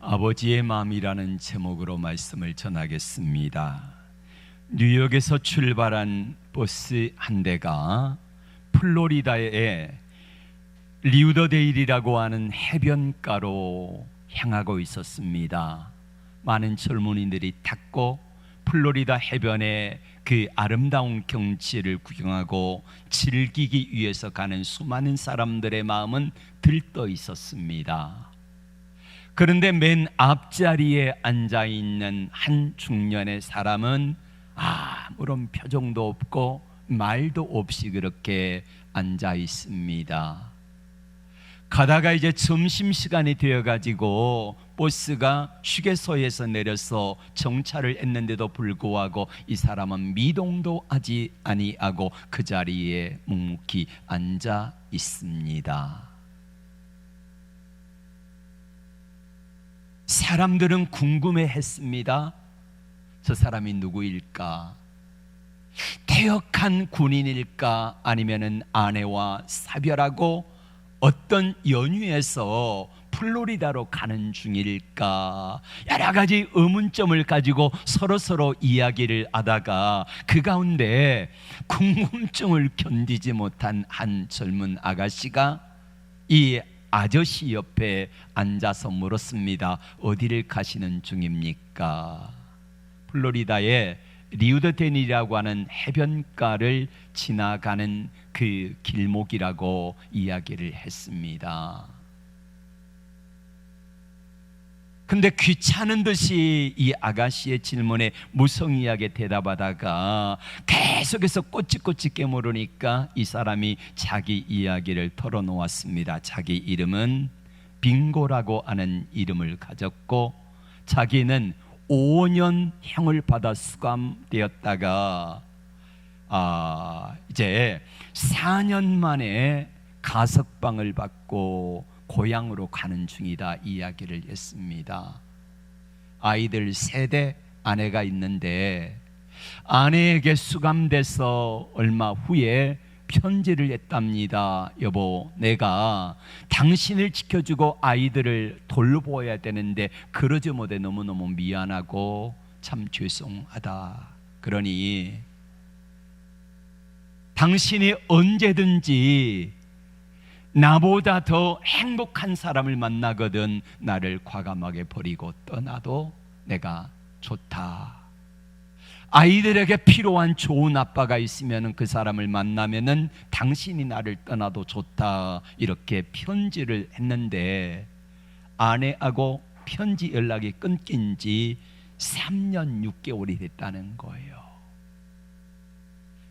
아버지의 마음이라는 제목으로 말씀을 전하겠습니다. 뉴욕에서 출발한 버스 한 대가 플로리다의 리우더데일이라고 하는 해변가로 향하고 있었습니다. 많은 젊은이들이 탔고 플로리다 해변의 그 아름다운 경치를 구경하고 즐기기 위해서 가는 수많은 사람들의 마음은 들떠 있었습니다. 그런데 맨 앞자리에 앉아있는 한 중년의 사람은 아무런 표정도 없고 말도 없이 그렇게 앉아 있습니다. 가다가 이제 점심시간이 되어가지고 버스가 휴게소에서 내려서 정차를 했는데도 불구하고 이 사람은 미동도 하지 아니하고 그 자리에 묵묵히 앉아 있습니다. 사람들은 궁금해했습니다. 저 사람이 누구일까? 퇴역한 군인일까? 아니면은 아내와 사별하고 어떤 연휴에서 플로리다로 가는 중일까? 여러 가지 의문점을 가지고 서로 이야기를 하다가 그 가운데 궁금증을 견디지 못한 한 젊은 아가씨가 이 아저씨 옆에 앉아서 물었습니다. 어디를 가시는 중입니까? 플로리다의 리우더데일이라고 하는 해변가를 지나가는 그 길목이라고 이야기를 했습니다. 근데 귀찮은 듯이 이 아가씨의 질문에 무성의하게 대답하다가 계속해서 꼬치꼬치 깨물으니까 이 사람이 자기 이야기를 털어놓았습니다. 자기 이름은 빙고라고 하는 이름을 가졌고 자기는 5년 형을 받아 수감되었다가 이제 4년 만에 가석방을 받고 고향으로 가는 중이다 이야기를 했습니다. 아이들 세대, 아내가 있는데 아내에게 수감돼서 얼마 후에 편지를 했답니다. 여보, 내가 당신을 지켜주고 아이들을 돌보아야 되는데 그러지 못해 너무너무 미안하고 참 죄송하다. 그러니 당신이 언제든지 나보다 더 행복한 사람을 만나거든 나를 과감하게 버리고 떠나도 내가 좋다. 아이들에게 필요한 좋은 아빠가 있으면 그 사람을 만나면은 당신이 나를 떠나도 좋다. 이렇게 편지를 했는데 아내하고 편지 연락이 끊긴 지 3년 6개월이 됐다는 거예요.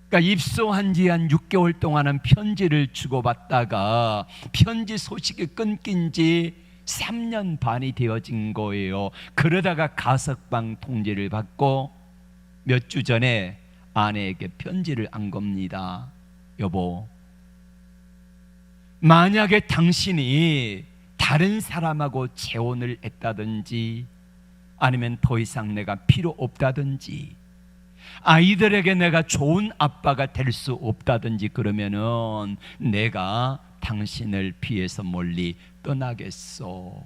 그러니까 입소한 지 한 6개월 동안은 편지를 주고받다가 편지 소식이 끊긴 지 3년 반이 되어진 거예요. 그러다가 가석방 통지를 받고 몇 주 전에 아내에게 편지를 한 겁니다. 여보, 만약에 당신이 다른 사람하고 재혼을 했다든지 아니면 더 이상 내가 필요 없다든지 아이들에게 내가 좋은 아빠가 될 수 없다든지 그러면은 내가 당신을 피해서 멀리 떠나겠소.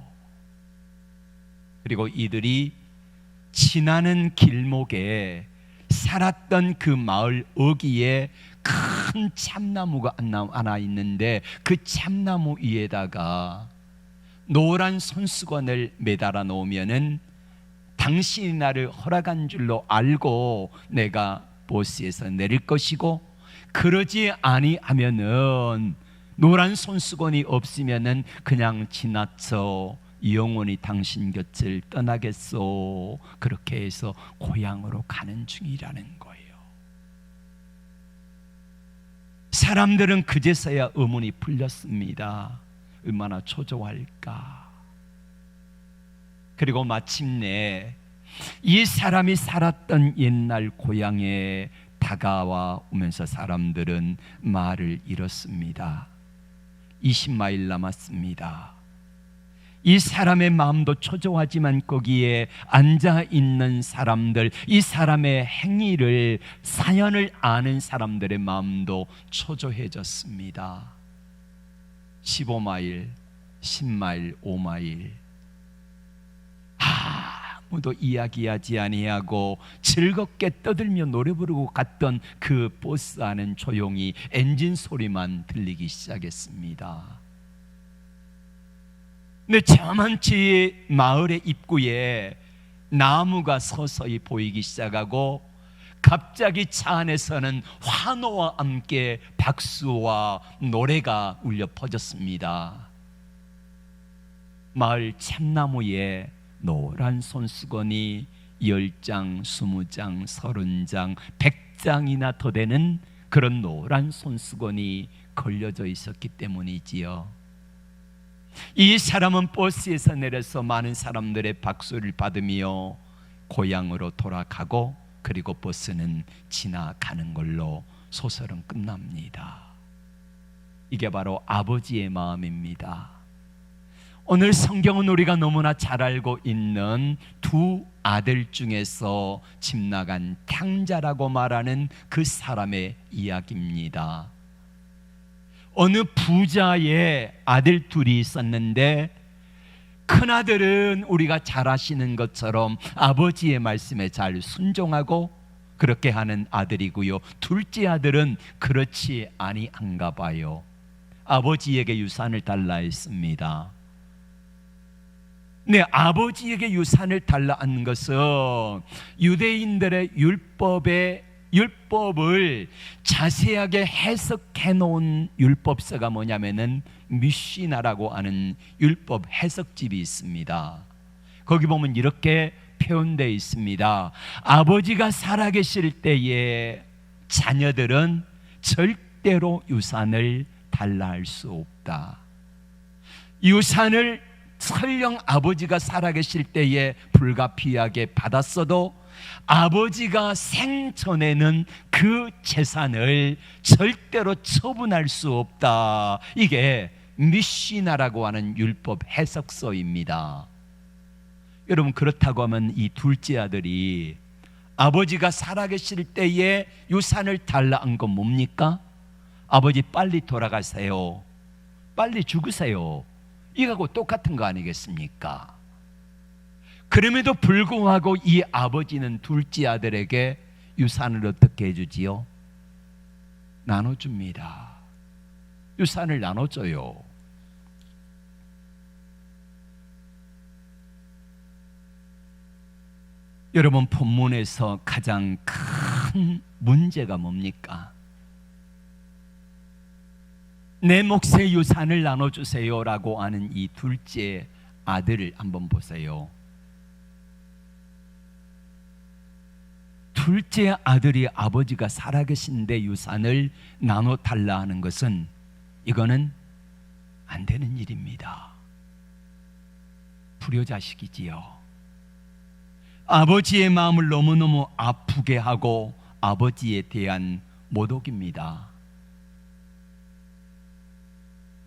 그리고 이들이 지나는 길목에 살았던 그 마을 어귀에 큰 참나무가 하나 있는데 그 참나무 위에다가 노란 손수건을 매달아 놓으면은 당신이 나를 허락한 줄로 알고 내가 버스에서 내릴 것이고 그러지 아니하면은 노란 손수건이 없으면은 그냥 지나쳐 영원히 당신 곁을 떠나겠소. 그렇게 해서 고향으로 가는 중이라는 거예요. 사람들은 그제서야 의문이 풀렸습니다. 얼마나 초조할까. 그리고 마침내 이 사람이 살았던 옛날 고향에 다가와 오면서 사람들은 말을 잃었습니다. 20마일 남았습니다. 이 사람의 마음도 초조하지만 거기에 앉아있는 사람들, 이 사람의 행위를, 사연을 아는 사람들의 마음도 초조해졌습니다. 15마일, 10마일, 5마일 아무도 이야기하지 아니하고 즐겁게 떠들며 노래 부르고 갔던 그 버스 안은 조용히 엔진 소리만 들리기 시작했습니다. 근데 저만치 마을의 입구에 나무가 서서히 보이기 시작하고 갑자기 차 안에서는 환호와 함께 박수와 노래가 울려 퍼졌습니다. 마을 참나무에 노란 손수건이 10장, 20장, 30장, 100장이나 더 되는 그런 노란 손수건이 걸려져 있었기 때문이지요. 이 사람은 버스에서 내려서 많은 사람들의 박수를 받으며 고향으로 돌아가고, 그리고 버스는 지나가는 걸로 소설은 끝납니다. 이게 바로 아버지의 마음입니다. 오늘 성경은 우리가 너무나 잘 알고 있는 두 아들 중에서 집 나간 탕자라고 말하는 그 사람의 이야기입니다. 어느 부자의 아들 둘이 있었는데, 큰아들은 우리가 잘 아시는 것처럼 아버지의 말씀에 잘 순종하고 그렇게 하는 아들이고요, 둘째 아들은 그렇지 아니한가 봐요. 아버지에게 유산을 달라 했습니다. 네, 아버지에게 유산을 달라 한 것은 유대인들의 율법을 자세하게 해석해 놓은 율법서가 뭐냐면은 미시나라고 하는 율법 해석집이 있습니다. 거기 보면 이렇게 표현되어 있습니다. 아버지가 살아계실 때에 자녀들은 절대로 유산을 달라 할 수 없다. 유산을 설령 아버지가 살아계실 때에 불가피하게 받았어도 아버지가 생전에는 그 재산을 절대로 처분할 수 없다. 이게 미시나라고 하는 율법 해석서입니다. 여러분, 그렇다고 하면 이 둘째 아들이 아버지가 살아계실 때에 유산을 달라 한 건 뭡니까? 아버지 빨리 돌아가세요, 빨리 죽으세요, 이거하고 똑같은 거 아니겠습니까? 그럼에도 불구하고 이 아버지는 둘째 아들에게 유산을 어떻게 해주지요? 나눠줍니다. 유산을 나눠줘요. 여러분, 본문에서 가장 큰 문제가 뭡니까? 내 몫의 유산을 나눠주세요라고 하는 이 둘째 아들을 한번 보세요. 둘째 아들이 아버지가 살아계신데 유산을 나눠달라 하는 것은, 이거는 안 되는 일입니다. 불효자식이지요. 아버지의 마음을 너무너무 아프게 하고 아버지에 대한 모독입니다.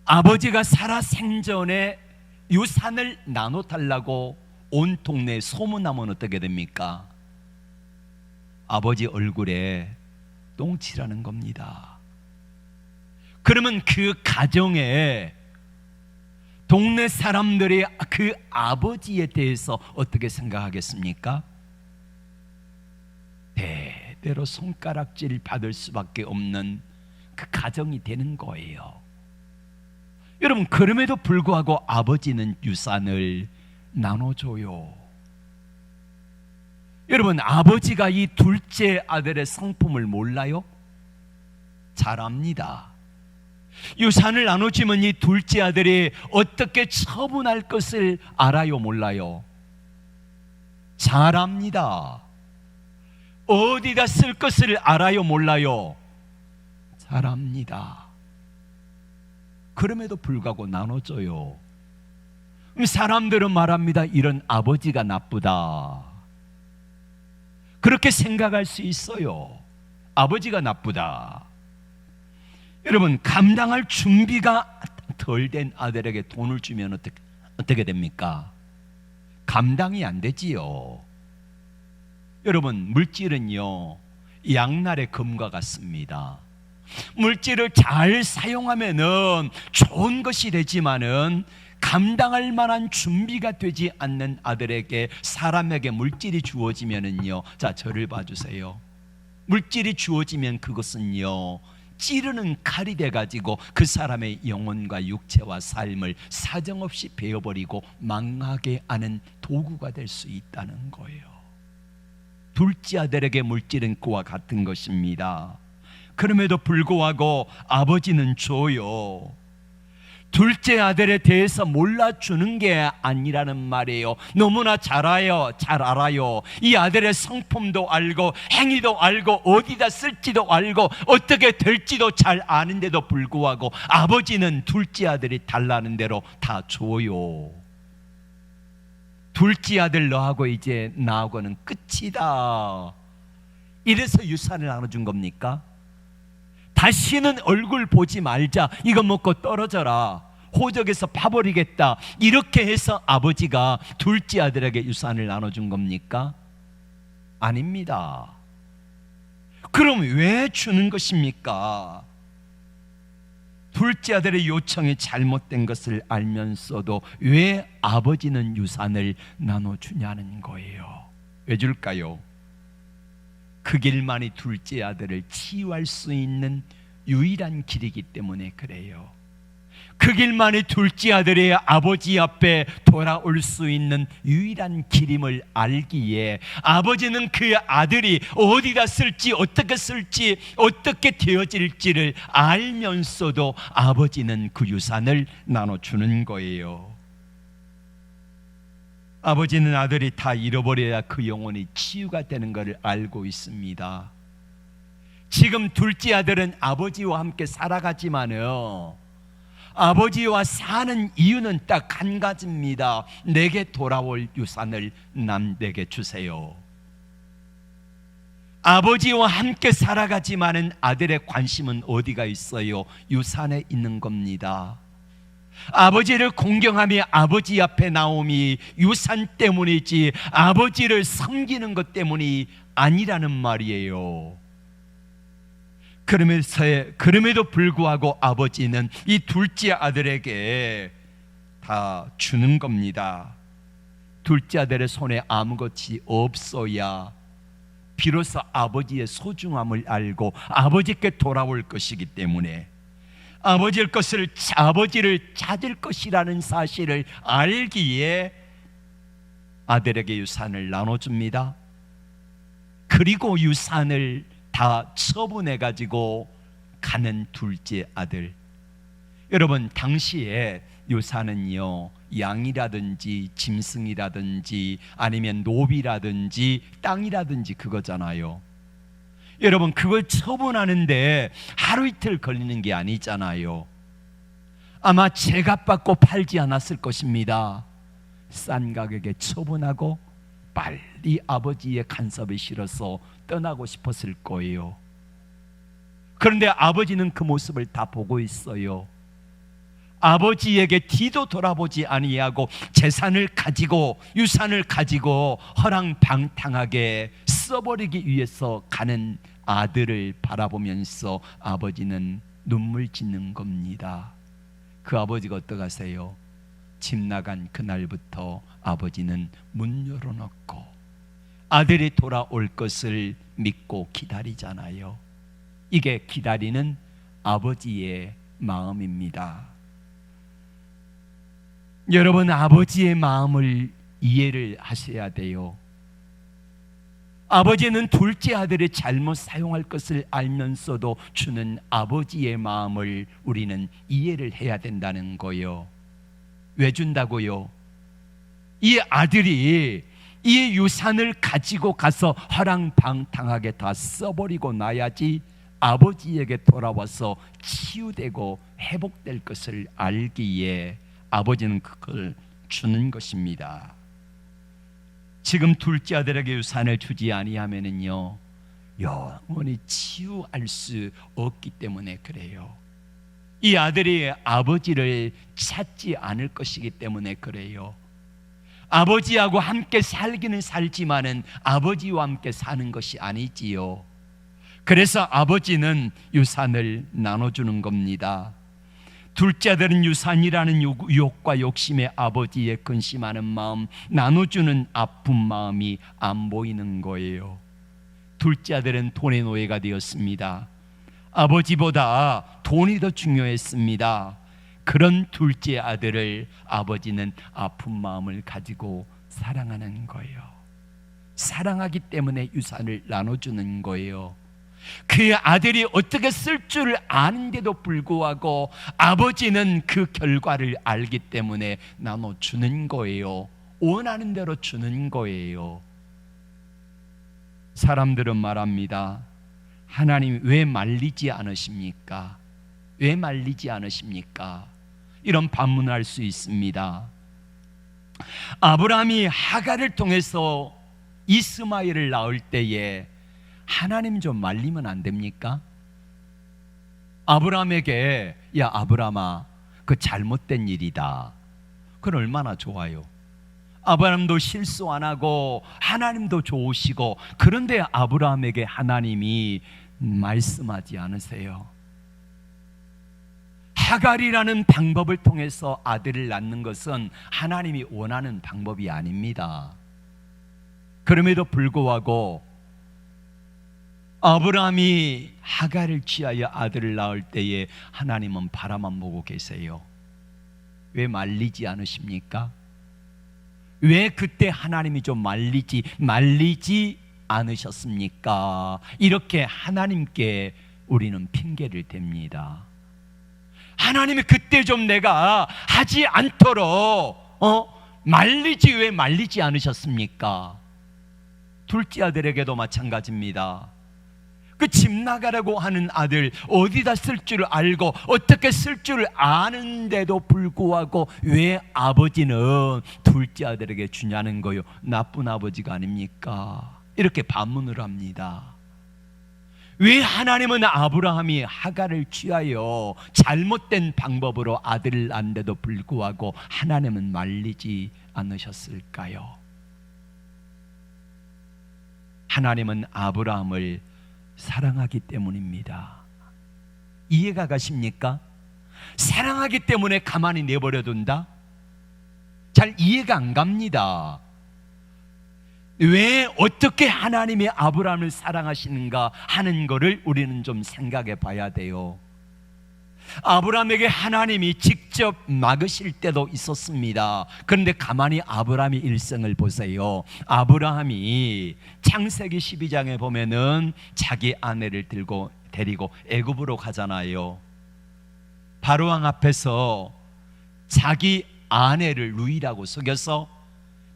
아버지가 살아 생전에 유산을 나눠달라고 온 동네에 소문나면 어떻게 됩니까? 아버지 얼굴에 똥칠하는 겁니다. 그러면 그 가정에 동네 사람들이 그 아버지에 대해서 어떻게 생각하겠습니까? 대대로 손가락질 받을 수밖에 없는 그 가정이 되는 거예요. 여러분, 그럼에도 불구하고 아버지는 유산을 나눠줘요. 여러분, 아버지가 이 둘째 아들의 성품을 몰라요? 잘 압니다. 유산을 나눠주면 이 둘째 아들이 어떻게 처분할 것을 알아요, 몰라요? 잘 압니다. 어디다 쓸 것을 알아요, 몰라요? 잘 압니다. 그럼에도 불구하고 나눠줘요. 사람들은 말합니다. 이런 아버지가 나쁘다. 그렇게 생각할 수 있어요. 아버지가 나쁘다. 여러분, 감당할 준비가 덜 된 아들에게 돈을 주면 어떻게 됩니까? 감당이 안 되지요. 여러분, 물질은요, 양날의 검과 같습니다. 물질을 잘 사용하면은 좋은 것이 되지만은 감당할 만한 준비가 되지 않는 아들에게, 사람에게 물질이 주어지면은요, 자, 저를 봐주세요. 물질이 주어지면 그것은요, 찌르는 칼이 돼가지고 그 사람의 영혼과 육체와 삶을 사정없이 베어버리고 망하게 하는 도구가 될 수 있다는 거예요. 둘째 아들에게 물질은 그와 같은 것입니다. 그럼에도 불구하고 아버지는 줘요. 둘째 아들에 대해서 몰라주는 게 아니라는 말이에요. 너무나 잘 알아요. 이 아들의 성품도 알고 행위도 알고 어디다 쓸지도 알고 어떻게 될지도 잘 아는데도 불구하고 아버지는 둘째 아들이 달라는 대로 다 줘요. 둘째 아들 너하고 이제 나하고는 끝이다, 이래서 유산을 나눠준 겁니까? 다시는 얼굴 보지 말자, 이거 먹고 떨어져라, 호적에서 파버리겠다, 이렇게 해서 아버지가 둘째 아들에게 유산을 나눠준 겁니까? 아닙니다. 그럼 왜 주는 것입니까? 둘째 아들의 요청이 잘못된 것을 알면서도 왜 아버지는 유산을 나눠주냐는 거예요. 왜 줄까요? 그 길만이 둘째 아들을 치유할 수 있는 유일한 길이기 때문에 그래요. 그 길만이 둘째 아들의 아버지 앞에 돌아올 수 있는 유일한 길임을 알기에 아버지는 그 아들이 어디다 쓸지 어떻게 쓸지 어떻게 되어질지를 알면서도 아버지는 그 유산을 나눠주는 거예요. 아버지는 아들이 다 잃어버려야 그 영혼이 치유가 되는 것을 알고 있습니다. 지금 둘째 아들은 아버지와 함께 살아가지만요, 아버지와 사는 이유는 딱 한 가지입니다. 내게 돌아올 유산을 남에게 주세요. 아버지와 함께 살아가지만은 아들의 관심은 어디가 있어요? 유산에 있는 겁니다. 아버지를 공경하며 아버지 앞에 나옴이 유산 때문이지 아버지를 섬기는 것 때문이 아니라는 말이에요. 그럼에도 불구하고 아버지는 이 둘째 아들에게 다 주는 겁니다. 둘째 아들의 손에 아무것이 없어야 비로소 아버지의 소중함을 알고 아버지께 돌아올 것이기 때문에 아버지를 찾을 것이라는 사실을 알기에 아들에게 유산을 나눠줍니다. 그리고 유산을 다 처분해 가지고 가는 둘째 아들. 여러분, 당시에 유산은요, 양이라든지 짐승이라든지 아니면 노비라든지 땅이라든지 그거잖아요. 여러분, 그걸 처분하는데 하루 이틀 걸리는 게 아니잖아요. 아마 제값받고 팔지 않았을 것입니다. 싼 가격에 처분하고 빨리 아버지의 간섭에 실어서 떠나고 싶었을 거예요. 그런데 아버지는 그 모습을 다 보고 있어요. 아버지에게 뒤도 돌아보지 아니하고 재산을 가지고 유산을 가지고 허랑방탕하게 써버리기 위해서 가는 아들을 바라보면서 아버지는 눈물 짓는 겁니다. 그 아버지가 어떡하세요? 집 나간 그날부터 아버지는 문 열어놓고 아들이 돌아올 것을 믿고 기다리잖아요. 이게 기다리는 아버지의 마음입니다. 여러분, 아버지의 마음을 이해를 하셔야 돼요. 아버지는 둘째 아들이 잘못 사용할 것을 알면서도 주는 아버지의 마음을 우리는 이해를 해야 된다는 거예요. 왜 준다고요? 이 아들이 이 유산을 가지고 가서 허랑방탕하게 다 써버리고 나야지 아버지에게 돌아와서 치유되고 회복될 것을 알기에 아버지는 그걸 주는 것입니다. 지금 둘째 아들에게 유산을 주지 아니하면은요, 영원히 치유할 수 없기 때문에 그래요. 이 아들이 아버지를 찾지 않을 것이기 때문에 그래요. 아버지하고 함께 살기는 살지만은 아버지와 함께 사는 것이 아니지요. 그래서 아버지는 유산을 나눠주는 겁니다. 둘째 아들은 유산이라는 유혹과 욕심에 아버지의 근심하는 마음, 나눠주는 아픈 마음이 안 보이는 거예요. 둘째 아들은 돈의 노예가 되었습니다. 아버지보다 돈이 더 중요했습니다. 그런 둘째 아들을 아버지는 아픈 마음을 가지고 사랑하는 거예요. 사랑하기 때문에 유산을 나눠주는 거예요. 그 아들이 어떻게 쓸 줄 아는데도 불구하고 아버지는 그 결과를 알기 때문에 나눠주는 거예요. 원하는 대로 주는 거예요. 사람들은 말합니다. 하나님 왜 말리지 않으십니까? 왜 말리지 않으십니까? 이런 반문할 수 있습니다. 아브라함이 하갈을 통해서 이스마엘을 낳을 때에 하나님 좀 말리면 안 됩니까? 아브라함에게 야 아브라함아 그 잘못된 일이다. 그건 얼마나 좋아요. 아브라함도 실수 안 하고 하나님도 좋으시고, 그런데 아브라함에게 하나님이 말씀하지 않으세요. 하갈이라는 방법을 통해서 아들을 낳는 것은 하나님이 원하는 방법이 아닙니다. 그럼에도 불구하고 아브라함이 하갈을 취하여 아들을 낳을 때에 하나님은 바라만 보고 계세요. 왜 말리지 않으십니까? 왜 그때 하나님이 좀 말리지 않으셨습니까? 이렇게 하나님께 우리는 핑계를 댑니다. 하나님이 그때 좀 내가 하지 않도록 말리지 왜 말리지 않으셨습니까? 둘째 아들에게도 마찬가지입니다. 그 집 나가라고 하는 아들 어디다 쓸 줄 알고 어떻게 쓸 줄 아는데도 불구하고 왜 아버지는 둘째 아들에게 주냐는 거요. 나쁜 아버지가 아닙니까? 이렇게 반문을 합니다. 왜 하나님은 아브라함이 하갈을 취하여 잘못된 방법으로 아들을 낳는데도 불구하고 하나님은 말리지 않으셨을까요? 하나님은 아브라함을 사랑하기 때문입니다. 이해가 가십니까? 사랑하기 때문에 가만히 내버려 둔다? 잘 이해가 안 갑니다. 왜 어떻게 하나님이 아브라함을 사랑하시는가 하는 것을 우리는 좀 생각해 봐야 돼요. 아브라함에게 하나님이 직접 막으실 때도 있었습니다. 그런데 가만히 아브라함의 일생을 보세요. 아브라함이 창세기 12장에 보면은 자기 아내를 데리고 애굽으로 가잖아요. 바로왕 앞에서 자기 아내를 루이라고 속여서,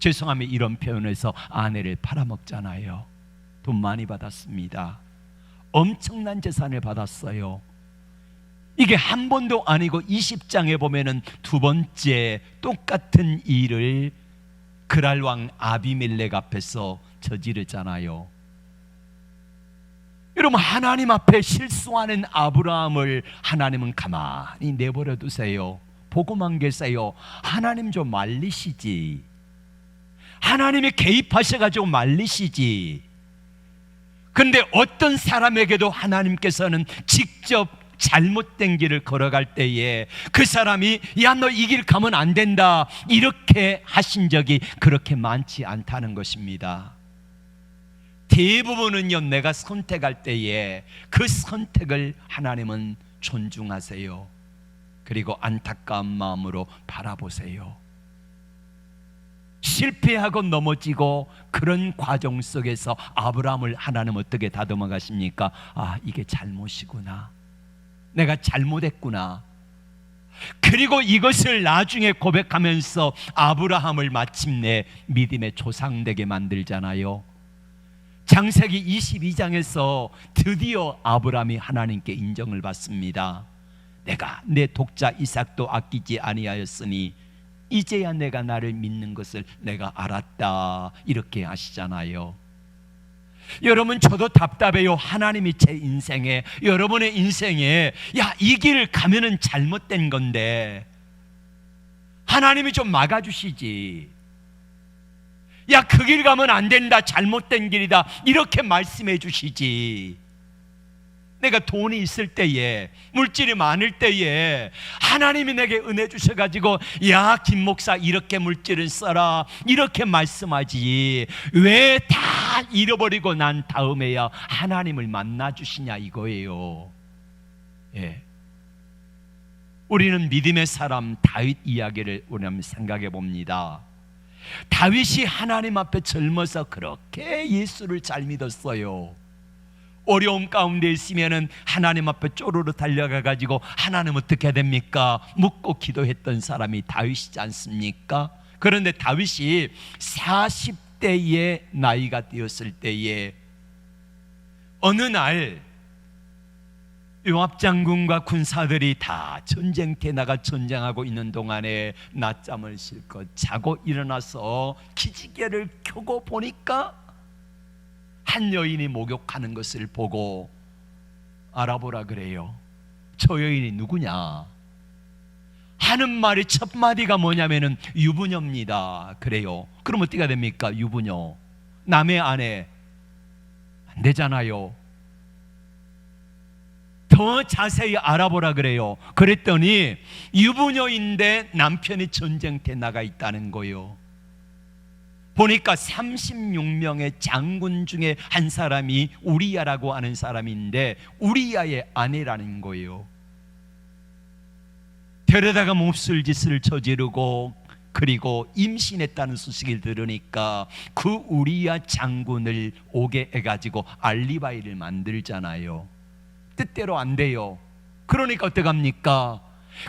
죄송하면 이런 표현에서 아내를 팔아먹잖아요. 돈 많이 받았습니다. 엄청난 재산을 받았어요. 이게 한 번도 아니고 20장에 보면은 두 번째 똑같은 일을 그랄 왕 아비멜렉 앞에서 저지르잖아요. 여러분, 하나님 앞에 실수하는 아브라함을 하나님은 가만히 내버려 두세요. 보고만 계세요. 하나님 좀 말리시지. 하나님이 개입하셔가지고 말리시지. 근데 어떤 사람에게도 하나님께서는 직접 잘못된 길을 걸어갈 때에 그 사람이 야 너 이 길 가면 안 된다 이렇게 하신 적이 그렇게 많지 않다는 것입니다. 대부분은요, 내가 선택할 때에 그 선택을 하나님은 존중하세요. 그리고 안타까운 마음으로 바라보세요. 실패하고 넘어지고 그런 과정 속에서 아브라함을 하나님 어떻게 다듬어 가십니까? 아, 이게 잘못이구나. 내가 잘못했구나. 그리고 이것을 나중에 고백하면서 아브라함을 마침내 믿음의 조상 되게 만들잖아요. 창세기 22장에서 드디어 아브라함이 하나님께 인정을 받습니다. 내가 내 독자 이삭도 아끼지 아니하였으니 이제야 내가 나를 믿는 것을 내가 알았다, 이렇게 하시잖아요. 여러분, 저도 답답해요. 하나님이 제 인생에, 여러분의 인생에 야, 이 길 가면은 잘못된 건데 하나님이 좀 막아주시지. 야, 그 길 가면 안 된다, 잘못된 길이다, 이렇게 말씀해 주시지. 내가 돈이 있을 때에, 물질이 많을 때에 하나님이 내게 은혜 주셔가지고 야, 김 목사 이렇게 물질을 써라 이렇게 말씀하지, 왜 다 잃어버리고 난 다음에야 하나님을 만나 주시냐 이거예요. 예. 우리는 믿음의 사람 다윗 이야기를 우리 한번 생각해 봅니다. 다윗이 하나님 앞에 젊어서 그렇게 예수를 잘 믿었어요. 어려움 가운데 있으면은 하나님 앞에 쪼르르 달려가 가지고 하나님 어떻게 됩니까? 묻고 기도했던 사람이 다윗이지 않습니까? 그런데 다윗이 40대의 나이가 되었을 때에 어느 날 요압 장군과 군사들이 다 전쟁터에 나가 전쟁하고 있는 동안에 낮잠을 실컷 자고 일어나서 기지개를 켜고 보니까 한 여인이 목욕하는 것을 보고 알아보라 그래요. 저 여인이 누구냐 하는 말이 첫 마디가 뭐냐면은 유부녀입니다 그래요. 그럼 어떻게 됩니까? 유부녀, 남의 아내 안 되잖아요. 더 자세히 알아보라 그래요. 그랬더니 유부녀인데 남편이 전쟁터에 나가 있다는 거예요. 보니까 36명의 장군 중에 한 사람이 우리야라고 하는 사람인데 우리야의 아내라는 거예요. 데려다가 몹쓸 짓을 저지르고 그리고 임신했다는 소식을 들으니까 그 우리야 장군을 오게 해가지고 알리바이를 만들잖아요. 뜻대로 안 돼요. 그러니까 어떡합니까?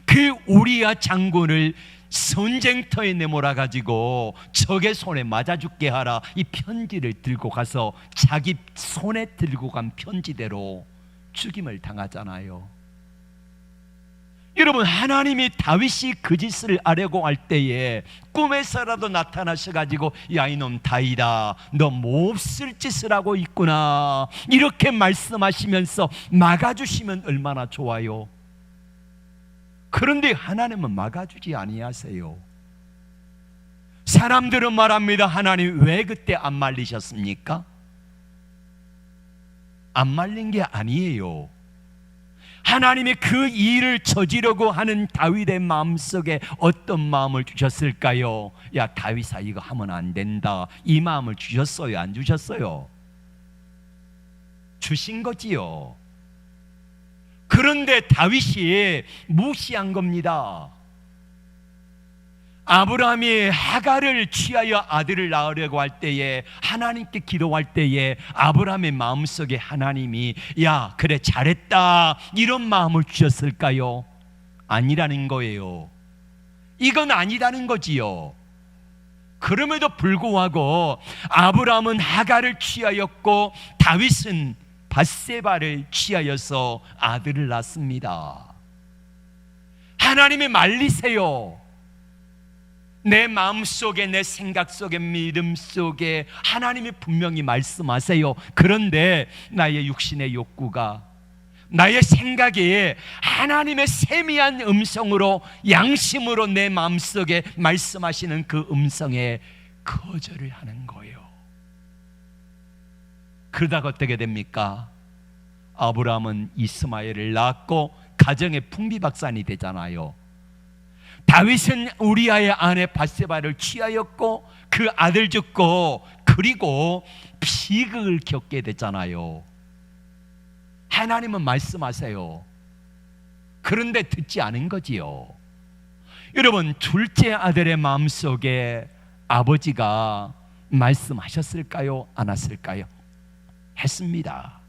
그 우리야 장군을 전쟁터에 내몰아 가지고 적의 손에 맞아 죽게 하라, 이 편지를 들고 가서 자기 손에 들고 간 편지대로 죽임을 당하잖아요. 여러분, 하나님이 다윗이 그 짓을 하려고 할 때에 꿈에서라도 나타나셔가지고 야 이놈 다윗아 너 몹쓸 짓을 하고 있구나 이렇게 말씀하시면서 막아주시면 얼마나 좋아요. 그런데 하나님은 막아주지 아니하세요. 사람들은 말합니다. 하나님 왜 그때 안 말리셨습니까? 안 말린 게 아니에요. 하나님이 그 일을 저지르고 하는 다윗의 마음속에 어떤 마음을 주셨을까요? 야 다윗아 이거 하면 안 된다, 이 마음을 주셨어요? 안 주셨어요? 주신 거지요. 그런데 다윗이 무시한 겁니다. 아브라함이 하갈을 취하여 아들을 낳으려고 할 때에 하나님께 기도할 때에 아브라함의 마음속에 하나님이 야 그래 잘했다 이런 마음을 주셨을까요? 아니라는 거예요. 이건 아니라는 거지요. 그럼에도 불구하고 아브라함은 하갈을 취하였고 다윗은 밧세바를 취하여서 아들을 낳습니다. 하나님이 말리세요. 내 마음속에 내 생각 속에 믿음 속에 하나님이 분명히 말씀하세요. 그런데 나의 육신의 욕구가 나의 생각에 하나님의 세미한 음성으로 양심으로 내 마음속에 말씀하시는 그 음성에 거절을 하는 거예요. 그러다가 어떻게 됩니까? 아브라함은 이스마엘을 낳았고 가정의 풍비박산이 되잖아요. 다윗은 우리아의 아내 밧세바를 취하였고 그 아들 죽고 그리고 비극을 겪게 됐잖아요. 하나님은 말씀하세요. 그런데 듣지 않은 거지요. 여러분, 둘째 아들의 마음속에 아버지가 말씀하셨을까요? 안 하셨을까요? 했습니다.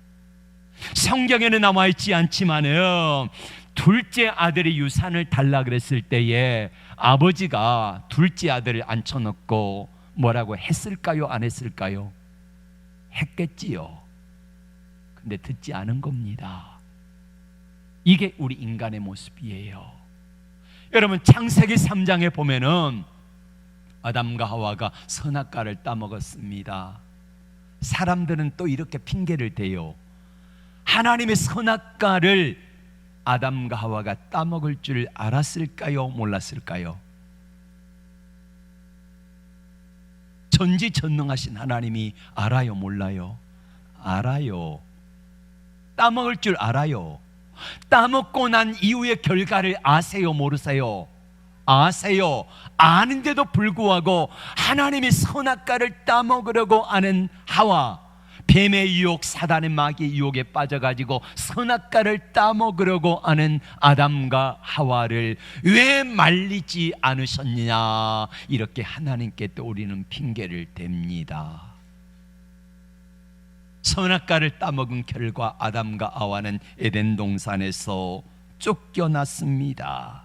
성경에는 남아있지 않지만은 둘째 아들이 유산을 달라 그랬을 때에 아버지가 둘째 아들을 앉혀놓고 뭐라고 했을까요? 안 했을까요? 했겠지요. 근데 듣지 않은 겁니다. 이게 우리 인간의 모습이에요. 여러분, 창세기 3장에 보면은 아담과 하와가 선악과를 따먹었습니다. 사람들은 또 이렇게 핑계를 대요. 하나님의 선악과를 아담과 하와가 따먹을 줄 알았을까요? 몰랐을까요? 전지전능하신 하나님이 알아요? 몰라요? 알아요. 따먹을 줄 알아요. 따먹고 난 이후의 결과를 아세요, 모르세요? 아세요. 아는데도 불구하고 하나님이 선악과를 따먹으려고 하는 하와, 뱀의 유혹, 사단의 마귀의 유혹에 빠져가지고 선악과를 따먹으려고 하는 아담과 하와를 왜 말리지 않으셨느냐, 이렇게 하나님께 또 우리는 핑계를 댑니다. 선악과를 따먹은 결과 아담과 하와는 에덴 동산에서 쫓겨났습니다.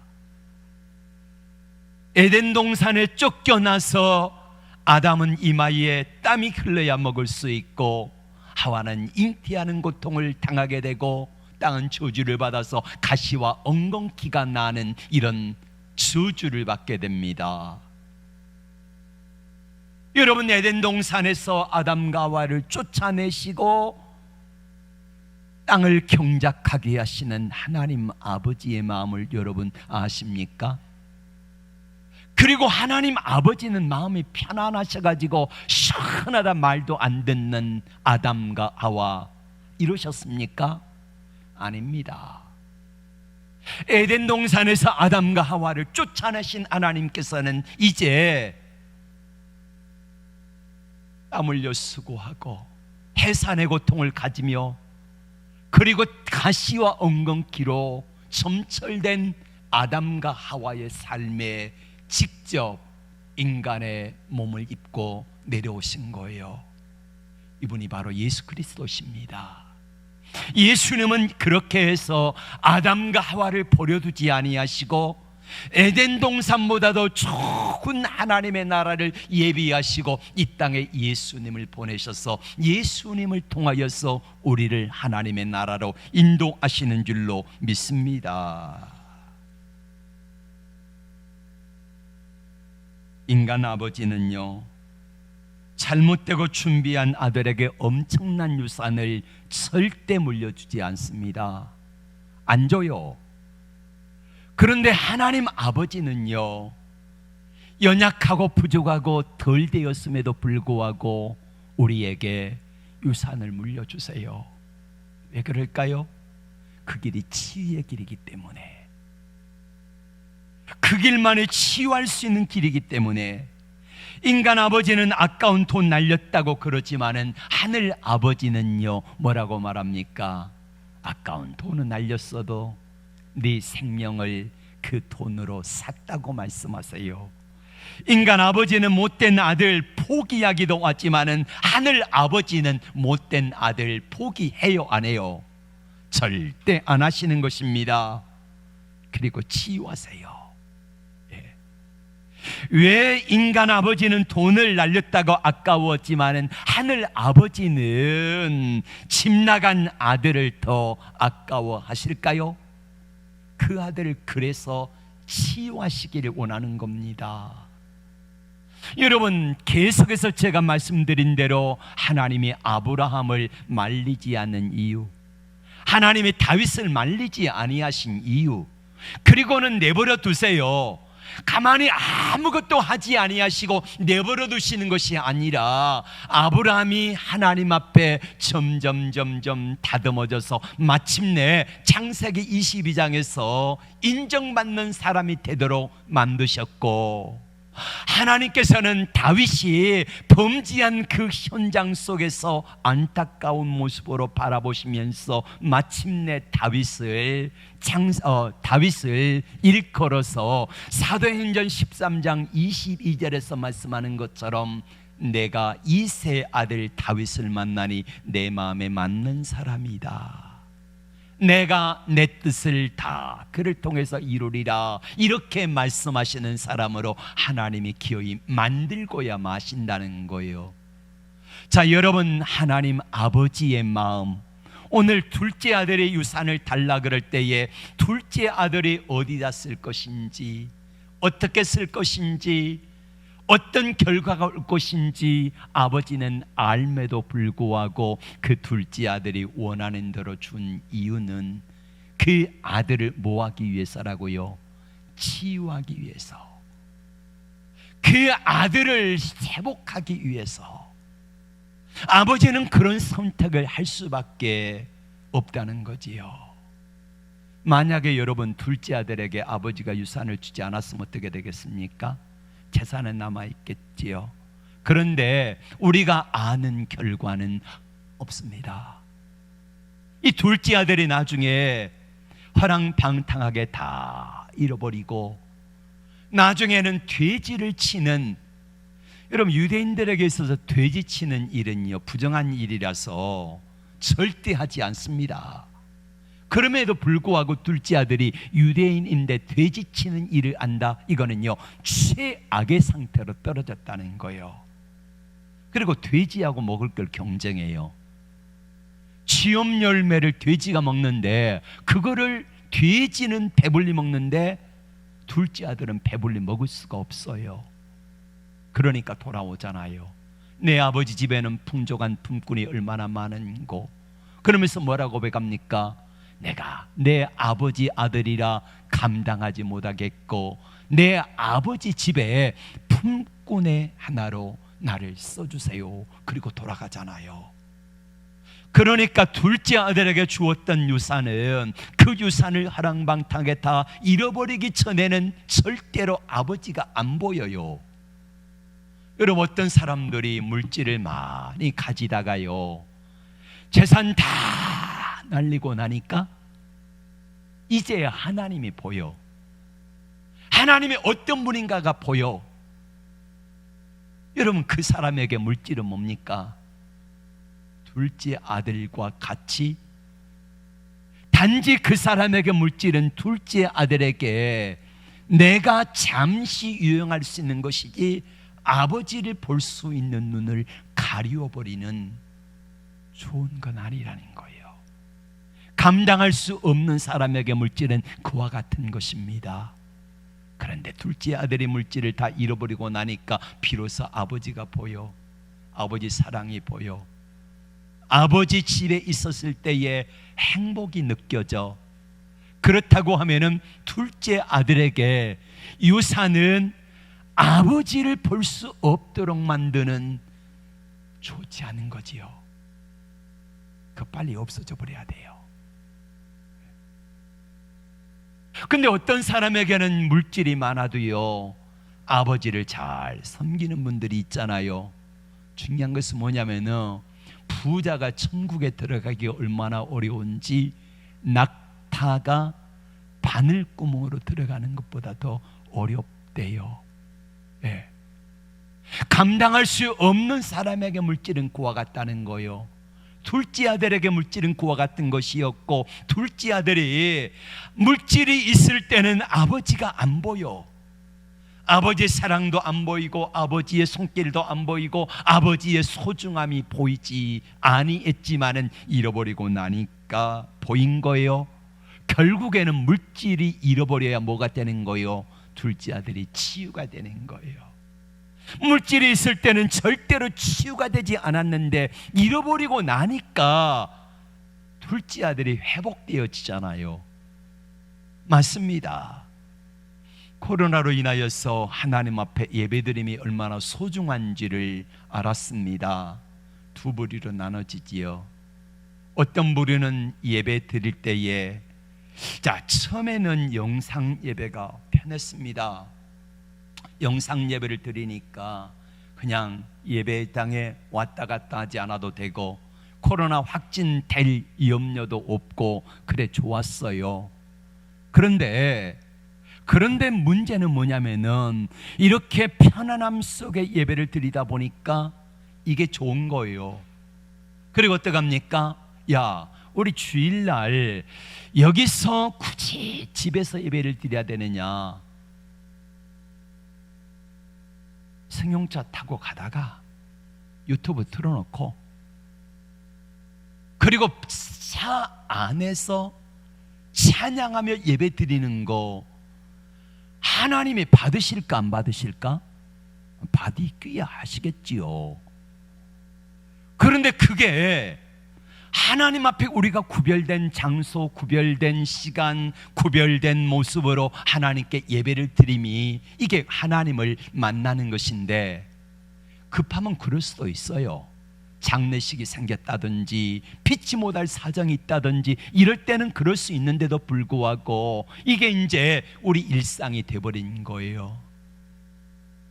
에덴 동산에 쫓겨나서 아담은 이마에 땀이 흘러야 먹을 수 있고, 하와는 잉태하는 고통을 당하게 되고, 땅은 저주를 받아서 가시와 엉겅퀴가 나는 이런 저주를 받게 됩니다. 여러분, 에덴 동산에서 아담과 하와를 쫓아내시고 땅을 경작하게 하시는 하나님 아버지의 마음을 여러분 아십니까? 그리고 하나님 아버지는 마음이 편안하셔가지고 시원하다 말도 안 듣는 아담과 하와 이러셨습니까? 아닙니다. 에덴 동산에서 아담과 하와를 쫓아내신 하나님께서는 이제 땀 흘려 수고하고 해산의 고통을 가지며, 그리고 가시와 엉겅퀴로 점철된 아담과 하와의 삶에 직접 인간의 몸을 입고 내려오신 거예요. 이분이 바로 예수 그리스도십니다. 예수님은 그렇게 해서 아담과 하와를 버려두지 아니하시고 에덴 동산보다도 좋은 하나님의 나라를 예비하시고 이 땅에 예수님을 보내셔서 예수님을 통하여서 우리를 하나님의 나라로 인도하시는 줄로 믿습니다. 인간 아버지는요, 잘못되고 준비한 아들에게 엄청난 유산을 절대 물려주지 않습니다. 안 줘요. 그런데 하나님 아버지는요, 연약하고 부족하고 덜 되었음에도 불구하고 우리에게 유산을 물려주세요. 왜 그럴까요? 그 길이 치유의 길이기 때문에, 그 길만이 치유할 수 있는 길이기 때문에. 인간 아버지는 아까운 돈 날렸다고 그러지만은 하늘 아버지는요, 뭐라고 말합니까? 아까운 돈은 날렸어도 네 생명을 그 돈으로 샀다고 말씀하세요. 인간 아버지는 못된 아들 포기하기도 하지만은 하늘 아버지는 못된 아들 포기해요, 안 해요? 절대 안 하시는 것입니다. 그리고 치유하세요. 왜 인간 아버지는 돈을 날렸다고 아까웠지만은 하늘 아버지는 집 나간 아들을 더 아까워하실까요? 그 아들을 그래서 치유하시기를 원하는 겁니다. 여러분, 계속해서 제가 말씀드린 대로 하나님이 아브라함을 말리지 않는 이유, 하나님이 다윗을 말리지 아니하신 이유, 그리고는 내버려 두세요. 가만히 아무것도 하지 아니하시고 내버려 두시는 것이 아니라 아브라함이 하나님 앞에 점점 다듬어져서 마침내 창세기 22장에서 인정받는 사람이 되도록 만드셨고, 하나님께서는 다윗이 범죄한 그 현장 속에서 안타까운 모습으로 바라보시면서 마침내 다윗을 일컬어서 사도행전 13장 22절에서 말씀하는 것처럼 내가 이세 아들 다윗을 만나니 내 마음에 맞는 사람이다. 내가 내 뜻을 다 그를 통해서 이루리라, 이렇게 말씀하시는 사람으로 하나님이 기어이 만들고야 마신다는 거예요. 자, 여러분, 하나님 아버지의 마음, 오늘 둘째 아들의 유산을 달라 그럴 때에 둘째 아들이 어디다 쓸 것인지, 어떻게 쓸 것인지, 어떤 결과가 올 것인지 아버지는 알매도 불구하고 그 둘째 아들이 원하는 대로 준 이유는 그 아들을 뭐하기 위해서라고요? 치유하기 위해서, 그 아들을 회복하기 위해서. 아버지는 그런 선택을 할 수밖에 없다는 거지요. 만약에 여러분 둘째 아들에게 아버지가 유산을 주지 않았으면 어떻게 되겠습니까? 재산은 남아있겠지요. 그런데 우리가 아는 결과는 없습니다. 이 둘째 아들이 나중에 허랑방탕하게 다 잃어버리고 나중에는 돼지를 치는, 여러분 유대인들에게 있어서 돼지 치는 일은요 부정한 일이라서 절대 하지 않습니다. 그럼에도 불구하고 둘째 아들이 유대인인데 돼지 치는 일을 안다, 이거는요 최악의 상태로 떨어졌다는 거예요. 그리고 돼지하고 먹을 걸 경쟁해요. 지엄 열매를 돼지가 먹는데 그거를 돼지는 배불리 먹는데 둘째 아들은 배불리 먹을 수가 없어요. 그러니까 돌아오잖아요. 내 아버지 집에는 풍족한 품꾼이 얼마나 많은고. 그러면서 뭐라고 고백합니까? 내가 내 아버지 아들이라 감당하지 못하겠고 내 아버지 집에 품꾼의 하나로 나를 써주세요. 그리고 돌아가잖아요. 그러니까 둘째 아들에게 주었던 유산은 그 유산을 하랑방탕하게 다 잃어버리기 전에는 절대로 아버지가 안 보여요. 여러분 어떤 사람들이 물질을 많이 가지다가요 재산 다 날리고 나니까 이제야 하나님이 보여. 하나님이 어떤 분인가가 보여. 여러분 그 사람에게 물질은 뭡니까? 둘째 아들과 같이, 단지 그 사람에게 물질은 둘째 아들에게 내가 잠시 유용할 수 있는 것이지 아버지를 볼 수 있는 눈을 가리워버리는 좋은 건 아니라는 거예요. 감당할 수 없는 사람에게 물질은 그와 같은 것입니다. 그런데 둘째 아들이 물질을 다 잃어버리고 나니까 비로소 아버지가 보여. 아버지 사랑이 보여. 아버지 집에 있었을 때의 행복이 느껴져. 그렇다고 하면은 둘째 아들에게 유산은 아버지를 볼 수 없도록 만드는 좋지 않은 거지요. 그 빨리 없어져 버려야 돼요. 근데 어떤 사람에게는 물질이 많아도요 아버지를 잘 섬기는 분들이 있잖아요. 중요한 것은 뭐냐면은 부자가 천국에 들어가기 얼마나 어려운지 낙타가 바늘구멍으로 들어가는 것보다 더 어렵대요. 네. 감당할 수 없는 사람에게 물질은 그와 같다는 거예요. 둘째 아들에게 물질은 그와 같은 것이었고 둘째 아들이 물질이 있을 때는 아버지가 안 보여. 아버지의 사랑도 안 보이고 아버지의 손길도 안 보이고 아버지의 소중함이 보이지 아니했지만은 잃어버리고 나니까 보인 거예요. 결국에는 물질이 잃어버려야 뭐가 되는 거예요? 둘째 아들이 치유가 되는 거예요. 물질이 있을 때는 절대로 치유가 되지 않았는데 잃어버리고 나니까 둘째 아들이 회복되어지잖아요. 맞습니다. 코로나로 인하여서 하나님 앞에 예배드림이 얼마나 소중한지를 알았습니다. 두 부류로 나눠지지요. 어떤 부류는 예배 드릴 때에 처음에는 영상 예배가 편했습니다. 영상 예배를 드리니까 그냥 예배당에 왔다 갔다 하지 않아도 되고 코로나 확진될 염려도 없고 그래 좋았어요. 그런데 문제는 뭐냐면은 이렇게 편안함 속에 예배를 드리다 보니까 이게 좋은 거예요. 그리고 어떡합니까? 야, 우리 주일날 여기서 굳이 집에서 예배를 드려야 되느냐? 승용차 타고 가다가 유튜브 틀어놓고 그리고 차 안에서 찬양하며 예배 드리는 거 하나님이 받으실까 안 받으실까? 받으셔야 하시겠지요. 그런데 그게 하나님 앞에 우리가 구별된 장소, 구별된 시간, 구별된 모습으로 하나님께 예배를 드림이 이게 하나님을 만나는 것인데 급하면 그럴 수도 있어요. 장례식이 생겼다든지 피치 못할 사정이 있다든지 이럴 때는 그럴 수 있는데도 불구하고 이게 이제 우리 일상이 돼버린 거예요.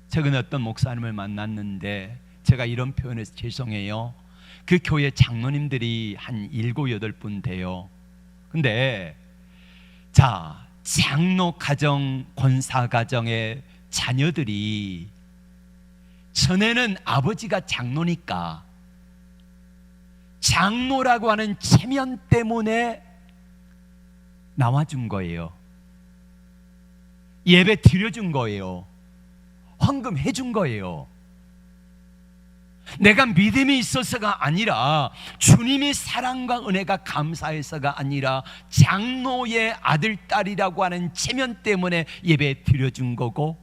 최근에 어떤 목사님을 만났는데 제가 이런 표현에서 죄송해요. 그 교회 장로님들이 한 7, 8분 돼요. 근데 자, 장로 가정, 권사 가정의 자녀들이 전에는 아버지가 장로니까 장로라고 하는 체면 때문에 나와준 거예요. 예배 드려준 거예요. 헌금 해준 거예요. 내가 믿음이 있어서가 아니라 주님이 사랑과 은혜가 감사해서가 아니라 장로의 아들, 딸이라고 하는 체면 때문에 예배 드려준 거고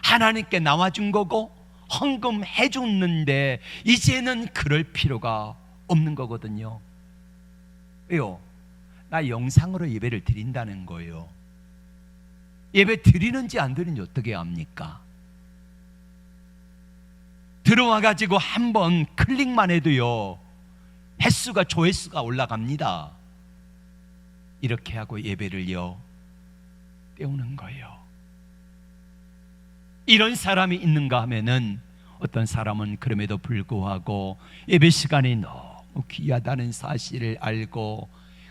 하나님께 나와준 거고 헌금 해줬는데 이제는 그럴 필요가 없는 거거든요. 왜요? 나 영상으로 예배를 드린다는 거예요. 예배 드리는지 안 드리는지 어떻게 압니까? 들어와가지고 한번 클릭만 해도요 횟수가, 조회수가 올라갑니다. 이렇게 하고 예배를요 때우는 거예요. 이런 사람이 있는가 하면은 어떤 사람은 그럼에도 불구하고 예배 시간이 너무 귀하다는 사실을 알고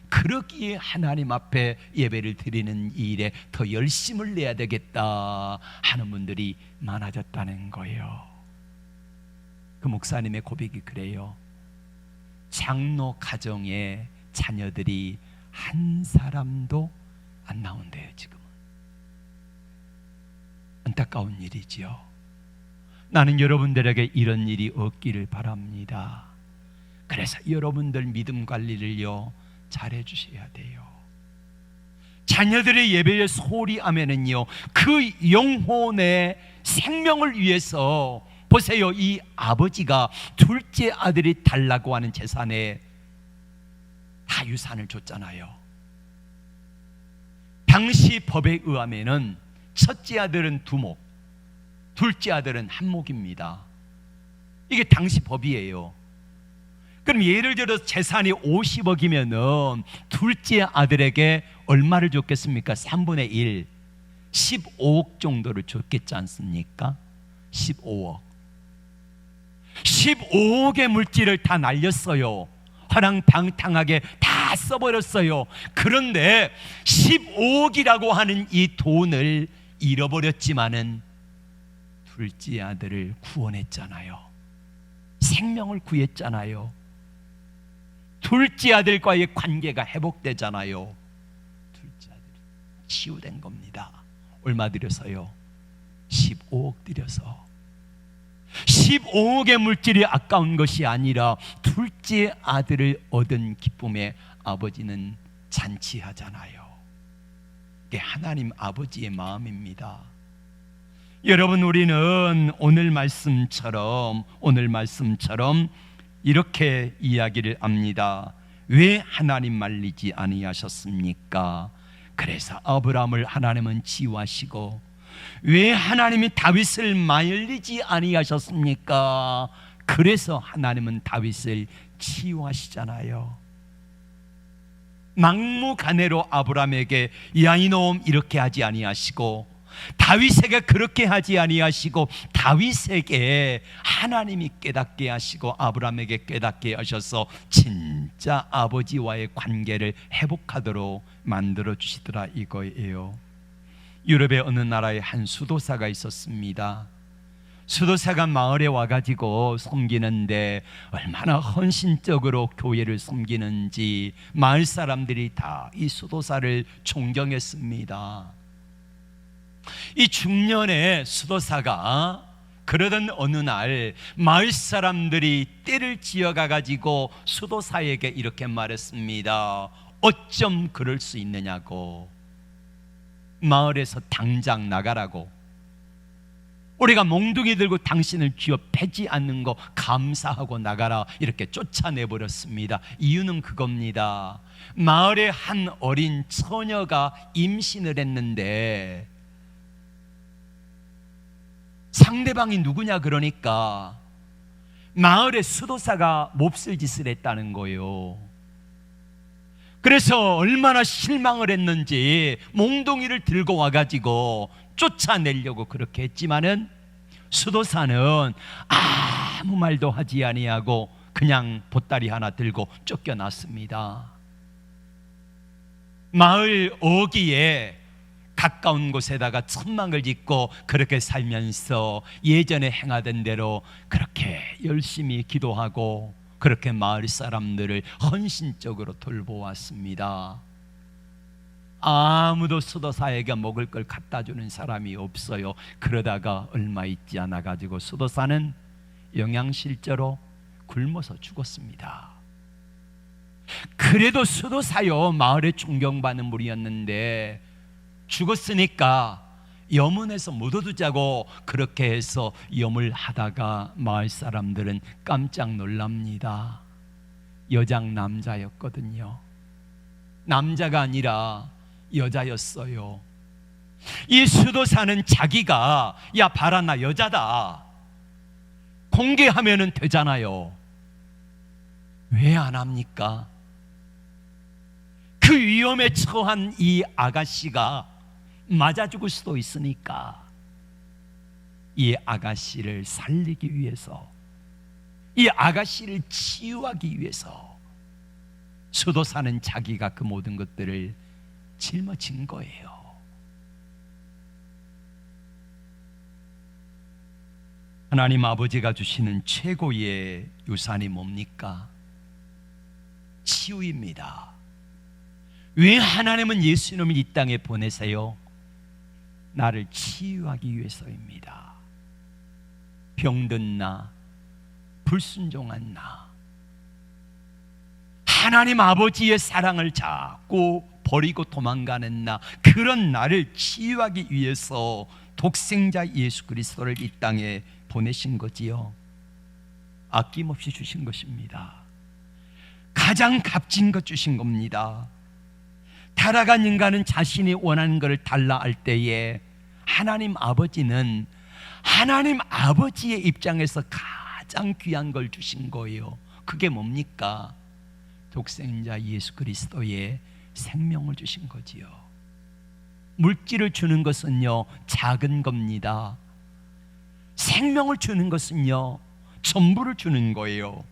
그러기에 하나님 앞에 예배를 드리는 일에 더 열심을 내야 되겠다 하는 분들이 많아졌다는 거예요. 그 목사님의 고백이 그래요. 장로 가정의 자녀들이 한 사람도 안 나온대요. 지금은 안타까운 일이지요. 나는 여러분들에게 이런 일이 없기를 바랍니다. 그래서 여러분들 믿음 관리를요 잘해 주셔야 돼요. 자녀들의 예배에 소홀히 하면은요 그 영혼의 생명을 위해서 보세요. 이 아버지가 둘째 아들이 달라고 하는 재산에 다 유산을 줬잖아요. 당시 법에 의하면은 첫째 아들은 2목, 둘째 아들은 1목입니다. 이게 당시 법이에요. 그럼 예를 들어서 재산이 50억이면은 둘째 아들에게 얼마를 줬겠습니까? 3분의 1, 15억 정도를 줬겠지 않습니까? 15억. 15억의 물질을 다 날렸어요. 화랑방탕하게 다 써버렸어요. 그런데 15억이라고 하는 이 돈을 잃어버렸지만은 둘째 아들을 구원했잖아요. 생명을 구했잖아요. 둘째 아들과의 관계가 회복되잖아요. 둘째 아들이 치유된 겁니다. 얼마 들여서요? 15억 들여서. 15억의 물질이 아까운 것이 아니라 둘째 아들을 얻은 기쁨에 아버지는 잔치하잖아요. 이게 하나님 아버지의 마음입니다. 여러분, 우리는 오늘 말씀처럼 이렇게 이야기를 합니다. 왜 하나님 말리지 아니하셨습니까? 그래서 아브라함을 하나님은 치유하시고 왜 하나님이 다윗을 말리지 아니하셨습니까? 그래서 하나님은 다윗을 치유하시잖아요. 막무가내로 아브라함에게 야 이놈 이렇게 하지 아니하시고 다윗에게 그렇게 하지 아니하시고 다윗에게 하나님이 깨닫게 하시고 아브라함에게 깨닫게 하셔서 진짜 아버지와의 관계를 회복하도록 만들어 주시더라 이거예요. 유럽의 어느 나라에 한 수도사가 있었습니다. 수도사가 마을에 와가지고 섬기는데 얼마나 헌신적으로 교회를 섬기는지 마을 사람들이 다 이 수도사를 존경했습니다. 이 중년의 수도사가 그러던 어느 날 마을 사람들이 떼를 지어가가지고 수도사에게 이렇게 말했습니다. 어쩜 그럴 수 있느냐고, 마을에서 당장 나가라고, 우리가 몽둥이 들고 당신을 쥐어 패지 않는 거 감사하고 나가라, 이렇게 쫓아내버렸습니다. 이유는 그겁니다. 마을의 한 어린 처녀가 임신을 했는데 상대방이 누구냐 그러니까 마을의 수도사가 몹쓸 짓을 했다는 거예요. 그래서 얼마나 실망을 했는지 몽둥이를 들고 와가지고 쫓아내려고 그렇게 했지만은 수도사는 아무 말도 하지 아니하고 그냥 보따리 하나 들고 쫓겨났습니다. 마을 어귀에 가까운 곳에다가 천막을 짓고 그렇게 살면서 예전에 행하던 대로 그렇게 열심히 기도하고 그렇게 마을 사람들을 헌신적으로 돌보았습니다. 아무도 수도사에게 먹을 걸 갖다 주는 사람이 없어요. 그러다가 얼마 있지 않아 가지고 수도사는 영양실조로 굶어서 죽었습니다. 그래도 수도사요, 마을에 존경받는 분이었는데 죽었으니까 염원해서 묻어두자고 그렇게 해서 염을 하다가 마을 사람들은 깜짝 놀랍니다. 여장 남자였거든요. 남자가 아니라 여자였어요. 이 수도사는 자기가 야 봐라 나 여자다 공개하면 되잖아요. 왜 안 합니까? 그 위험에 처한 이 아가씨가 맞아 죽을 수도 있으니까 이 아가씨를 살리기 위해서, 이 아가씨를 치유하기 위해서 수도사는 자기가 그 모든 것들을 짊어진 거예요. 하나님 아버지가 주시는 최고의 유산이 뭡니까? 치유입니다. 왜 하나님은 예수님을 이 땅에 보내세요? 나를 치유하기 위해서입니다. 병든 나, 불순종한 나, 하나님 아버지의 사랑을 자꾸 버리고 도망가는 나, 그런 나를 치유하기 위해서 독생자 예수 그리스도를 이 땅에 보내신 거지요. 아낌없이 주신 것입니다. 가장 값진 것 주신 겁니다. 타락한 인간은 자신이 원하는 것을 달라 할 때에 하나님 아버지는 하나님 아버지의 입장에서 가장 귀한 걸 주신 거예요. 그게 뭡니까? 독생자 예수 그리스도의 생명을 주신 거지요. 물질을 주는 것은요 작은 겁니다. 생명을 주는 것은요 전부를 주는 거예요.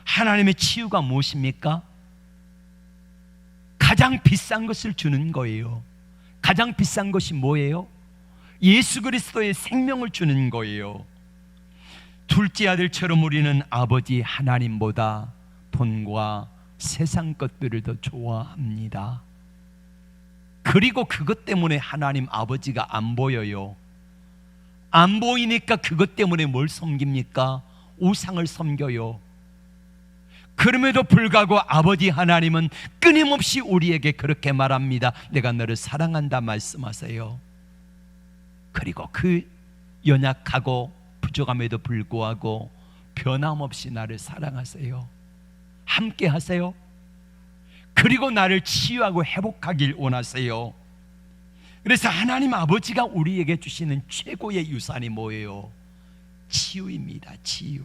하나님의 치유가 무엇입니까? 가장 비싼 것을 주는 거예요. 가장 비싼 것이 뭐예요? 예수 그리스도의 생명을 주는 거예요. 둘째 아들처럼 우리는 아버지 하나님보다 돈과 세상 것들을 더 좋아합니다. 그리고 그것 때문에 하나님 아버지가 안 보여요. 안 보이니까 그것 때문에 뭘 섬깁니까? 우상을 섬겨요. 그럼에도 불구하고 아버지 하나님은 끊임없이 우리에게 그렇게 말합니다. 내가 너를 사랑한다 말씀하세요. 그리고 그 연약하고 부족함에도 불구하고 변함없이 나를 사랑하세요. 함께 하세요. 그리고 나를 치유하고 회복하길 원하세요. 그래서 하나님 아버지가 우리에게 주시는 최고의 유산이 뭐예요? 치유입니다. 치유.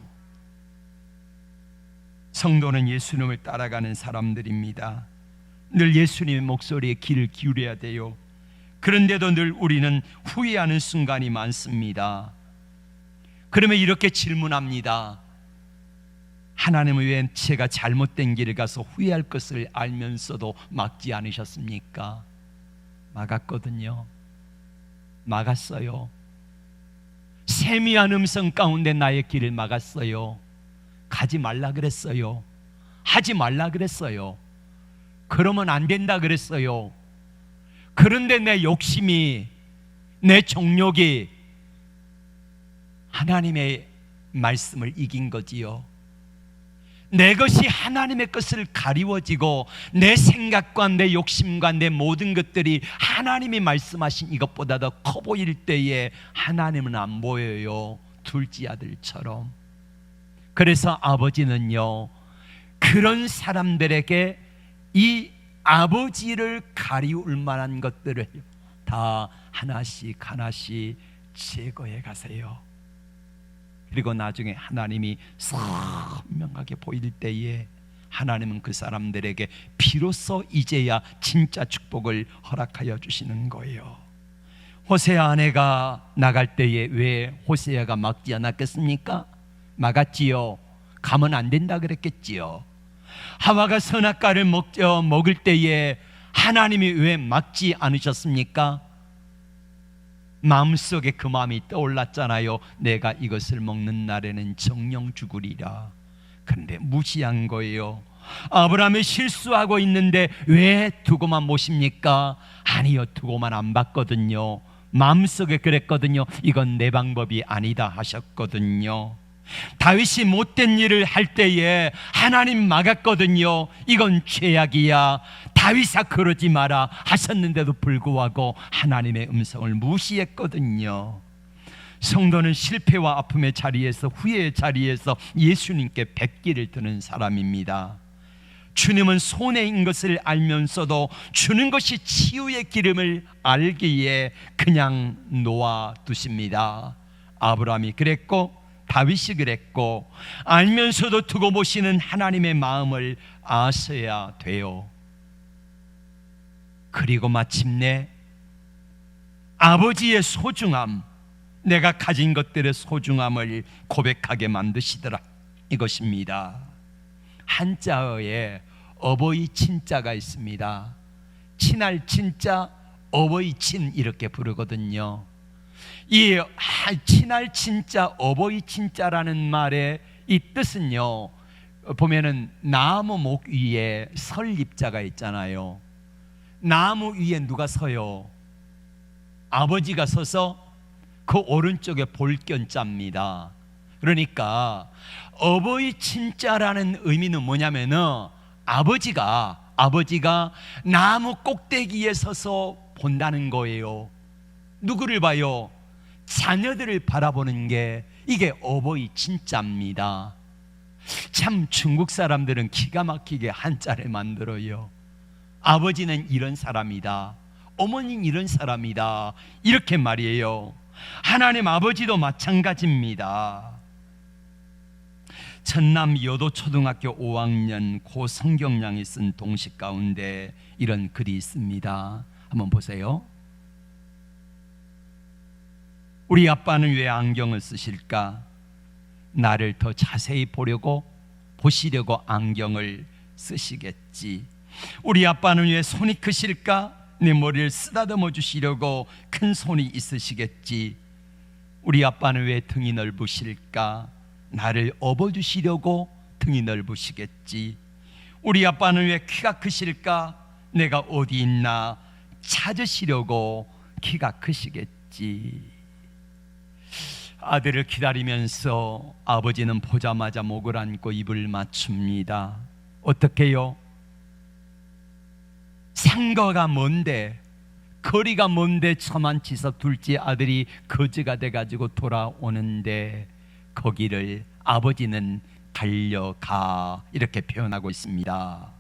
성도는 예수님을 따라가는 사람들입니다. 늘 예수님의 목소리에 귀를 기울여야 돼요. 그런데도 늘 우리는 후회하는 순간이 많습니다. 그러면 이렇게 질문합니다. 하나님은 왜 제가 잘못된 길을 가서 후회할 것을 알면서도 막지 않으셨습니까? 막았거든요. 막았어요. 세미한 음성 가운데 나의 길을 막았어요. 가지 말라 그랬어요. 하지 말라 그랬어요. 그러면 안 된다 그랬어요. 그런데 내 욕심이, 내 정욕이 하나님의 말씀을 이긴 거지요. 내 것이 하나님의 것을 가리워지고 내 생각과 내 욕심과 내 모든 것들이 하나님이 말씀하신 이것보다 더 커 보일 때에 하나님은 안 보여요. 둘째 아들처럼. 그래서 아버지는요 그런 사람들에게 이 아버지를 가리울 만한 것들을 다 하나씩 하나씩 제거해 가세요. 그리고 나중에 하나님이 선명하게 보일 때에 하나님은 그 사람들에게 비로소 이제야 진짜 축복을 허락하여 주시는 거예요. 호세아 아내가 나갈 때에 왜 호세아가 막지 않았겠습니까? 막았지요. 가면 안 된다 그랬겠지요. 하와가 선악과를 먹을 때에 하나님이 왜 막지 않으셨습니까? 마음속에 그 마음이 떠올랐잖아요. 내가 이것을 먹는 날에는 정령 죽으리라. 그런데 무시한 거예요. 아브라함이 실수하고 있는데 왜 두고만 모십니까? 아니요, 두고만 안 봤거든요. 마음속에 그랬거든요. 이건 내 방법이 아니다 하셨거든요. 다윗이 못된 일을 할 때에 하나님 막았거든요. 이건 죄악이야, 다윗아 그러지 마라 하셨는데도 불구하고 하나님의 음성을 무시했거든요. 성도는 실패와 아픔의 자리에서, 후회의 자리에서 예수님께 뵙기를 드는 사람입니다. 주님은 손해인 것을 알면서도 주는 것이 치유의 기름을 알기에 그냥 놓아두십니다. 아브라함이 그랬고 다윗이 그랬고, 알면서도 두고 보시는 하나님의 마음을 아셔야 돼요. 그리고 마침내 아버지의 소중함, 내가 가진 것들의 소중함을 고백하게 만드시더라, 이것입니다. 한자어에 어버이 친자가 있습니다. 친할 친자, 어버이 친 이렇게 부르거든요. 이 친할 친자, 어버이 친자라는 말의 이 뜻은요, 보면은 나무 목 위에 설립자가 있잖아요. 나무 위에 누가 서요? 아버지가 서서 그 오른쪽에 볼견자입니다. 그러니까 어버이 친자라는 의미는 뭐냐면은 아버지가 나무 꼭대기에 서서 본다는 거예요. 누구를 봐요? 자녀들을 바라보는 게 이게 어버이 친자입니다. 참 중국 사람들은 기가 막히게 한자를 만들어요. 아버지는 이런 사람이다, 어머니는 이런 사람이다, 이렇게 말이에요. 하나님 아버지도 마찬가지입니다. 전남 여도초등학교 5학년 고 성경량이 쓴 동식 가운데 이런 글이 있습니다. 한번 보세요. 우리 아빠는 왜 안경을 쓰실까? 나를 더 자세히 보시려고 안경을 쓰시겠지. 우리 아빠는 왜 손이 크실까? 내 머리를 쓰다듬어 주시려고 큰 손이 있으시겠지. 우리 아빠는 왜 등이 넓으실까? 나를 업어주시려고 등이 넓으시겠지. 우리 아빠는 왜 키가 크실까? 내가 어디 있나 찾으시려고 키가 크시겠지. 아들을 기다리면서 아버지는 보자마자 목을 안고 입을 맞춥니다. 어떻게요? 상거가 먼데, 거리가 먼데 처만치서 둘째 아들이 거지가 돼가지고 돌아오는데 거기를 아버지는 달려가, 이렇게 표현하고 있습니다.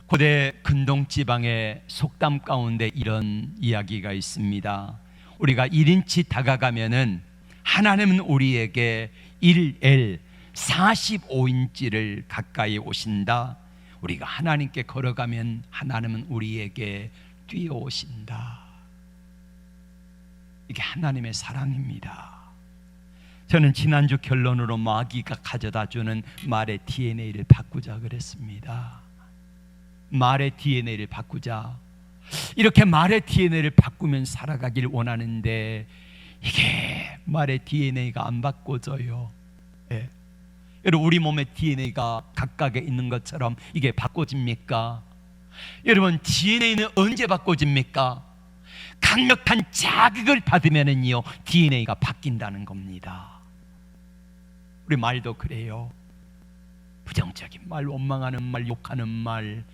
고대 근동지방의 속담 가운데 이런 이야기가 있습니다. 우리가 1인치 다가가면은 하나님은 우리에게 1L 45인치를 가까이 오신다. 우리가 하나님께 걸어가면 하나님은 우리에게 뛰어오신다. 이게 하나님의 사랑입니다. 저는 지난주 결론으로 마귀가 가져다주는 말의 DNA를 바꾸자 그랬습니다. 말의 DNA를 바꾸자. 이렇게 말의 DNA를 바꾸면 살아가길 원하는데 이게 말의 DNA가 안 바꿔져요. 예. 여러분, 우리 몸의 DNA가 각각에 있는 것처럼 이게 바꿔집니까? 여러분, DNA는 언제 바꿔집니까? 강력한 자극을 받으면은요 DNA가 바뀐다는 겁니다. 우리 말도 그래요. 부정적인 말, 원망하는 말, 욕하는 말,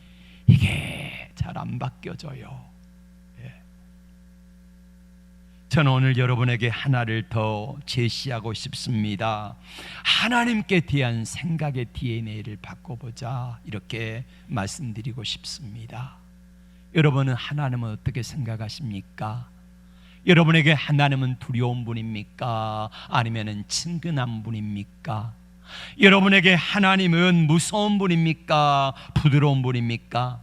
이게 잘 안 바뀌어져요. 예. 저는 오늘 여러분에게 하나를 더 제시하고 싶습니다. 하나님께 대한 생각의 DNA를 바꿔보자, 이렇게 말씀드리고 싶습니다. 여러분은 하나님은 어떻게 생각하십니까? 여러분에게 하나님은 두려운 분입니까? 아니면 친근한 분입니까? 여러분에게 하나님은 무서운 분입니까? 부드러운 분입니까?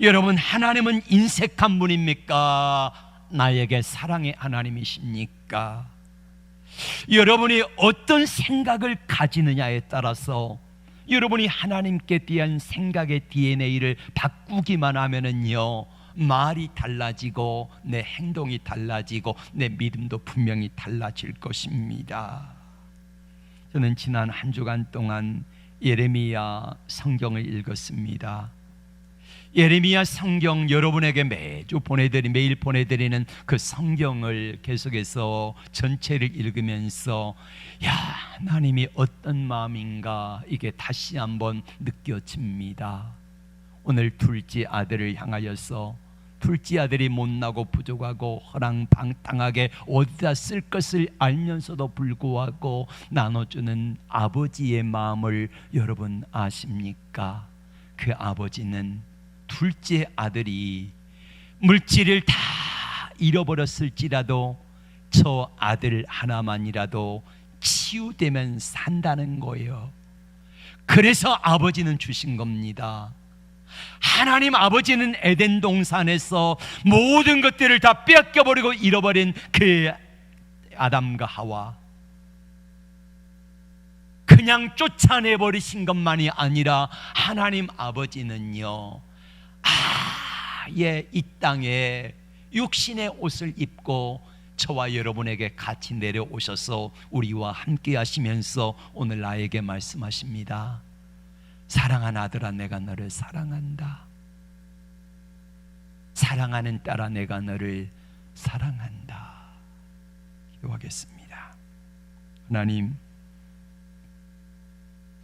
여러분, 하나님은 인색한 분입니까? 나에게 사랑의 하나님이십니까? 여러분이 어떤 생각을 가지느냐에 따라서 여러분이 하나님께 대한 생각의 DNA를 바꾸기만 하면은요, 말이 달라지고 내 행동이 달라지고 내 믿음도 분명히 달라질 것입니다. 저는 지난 한 주간 동안 예레미야 성경을 읽었습니다. 예레미야 성경 여러분에게 매일 보내드리는 그 성경을 계속해서 전체를 읽으면서 하나님이 어떤 마음인가 이게 다시 한번 느껴집니다. 오늘 둘째 아들을 향하여서 둘째 아들이 못나고 부족하고 허랑방탕하게 어디다 쓸 것을 알면서도 불구하고 나눠주는 아버지의 마음을 여러분 아십니까? 그 아버지는 둘째 아들이 물질을 다 잃어버렸을지라도 저 아들 하나만이라도 치유되면 산다는 거예요. 그래서 아버지는 주신 겁니다. 하나님 아버지는 에덴 동산에서 모든 것들을 다 뺏겨버리고 잃어버린 그 아담과 하와, 그냥 쫓아내버리신 것만이 아니라 하나님 아버지는요, 이 땅에 육신의 옷을 입고 저와 여러분에게 같이 내려오셔서 우리와 함께 하시면서 오늘 나에게 말씀하십니다. 사랑하는 아들아, 내가 너를 사랑한다. 사랑하는 딸아, 내가 너를 사랑한다. 기도하겠습니다. 하나님,